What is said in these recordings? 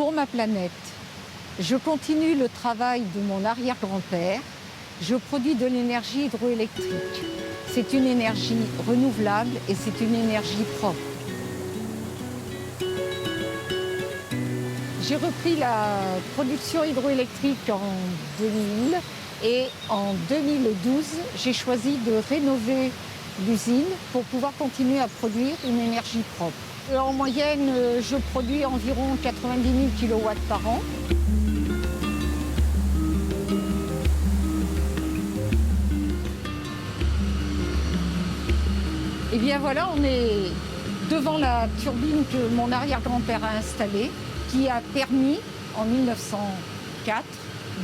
pour ma planète. Je continue le travail de mon arrière-grand-père. Je produis de l'énergie hydroélectrique. C'est une énergie renouvelable et c'est une énergie propre. J'ai repris la production hydroélectrique en 2000 et en 2012, j'ai choisi de rénover l'usine pour pouvoir continuer à produire une énergie propre. En moyenne, je produis environ 90 000 kW par an. Et bien voilà, on est devant la turbine que mon arrière-grand-père a installée, qui a permis, en 1904,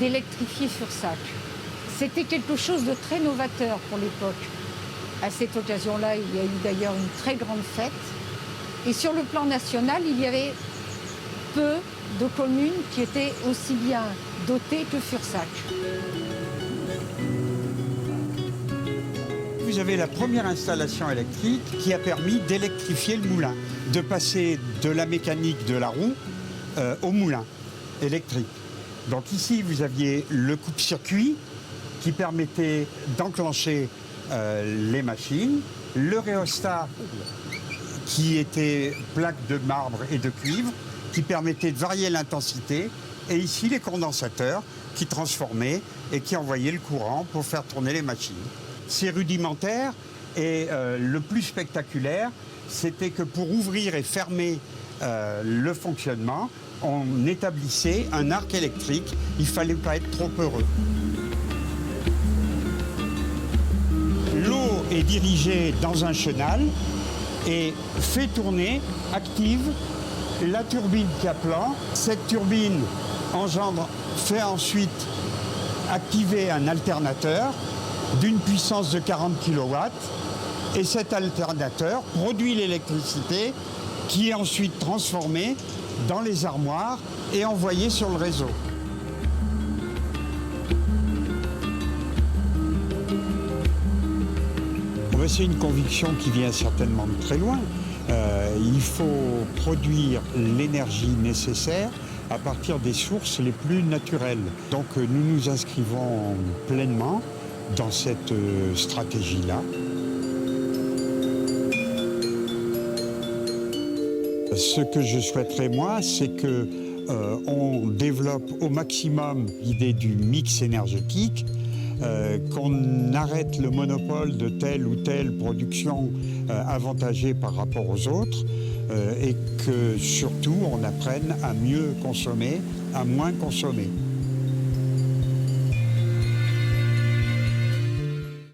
d'électrifier Fursac. C'était quelque chose de très novateur pour l'époque. À cette occasion-là, il y a eu d'ailleurs une très grande fête. Et sur le plan national, il y avait peu de communes qui étaient aussi bien dotées que Fursac. Vous avez la première installation électrique qui a permis d'électrifier le moulin, de passer de la mécanique de la roue au moulin électrique. Donc ici, vous aviez le coupe-circuit qui permettait d'enclencher les machines, le rhéostat qui était plaque de marbre et de cuivre, qui permettait de varier l'intensité, et ici les condensateurs qui transformaient et qui envoyaient le courant pour faire tourner les machines. C'est rudimentaire et le plus spectaculaire, c'était que pour ouvrir et fermer le fonctionnement, on établissait un arc électrique. Il ne fallait pas être trop heureux. L'eau est dirigée dans un chenal et fait tourner, active la turbine Kaplan. Cette turbine fait ensuite activer un alternateur d'une puissance de 40 kW. Et cet alternateur produit l'électricité qui est ensuite transformée dans les armoires et envoyée sur le réseau. C'est une conviction qui vient certainement de très loin. Il faut produire l'énergie nécessaire à partir des sources les plus naturelles. Donc nous nous inscrivons pleinement dans cette stratégie-là. Ce que je souhaiterais, moi, c'est qu'on développe au maximum l'idée du mix énergétique, qu'on arrête le monopole de telle ou telle production avantagée par rapport aux autres et que surtout on apprenne à mieux consommer, à moins consommer.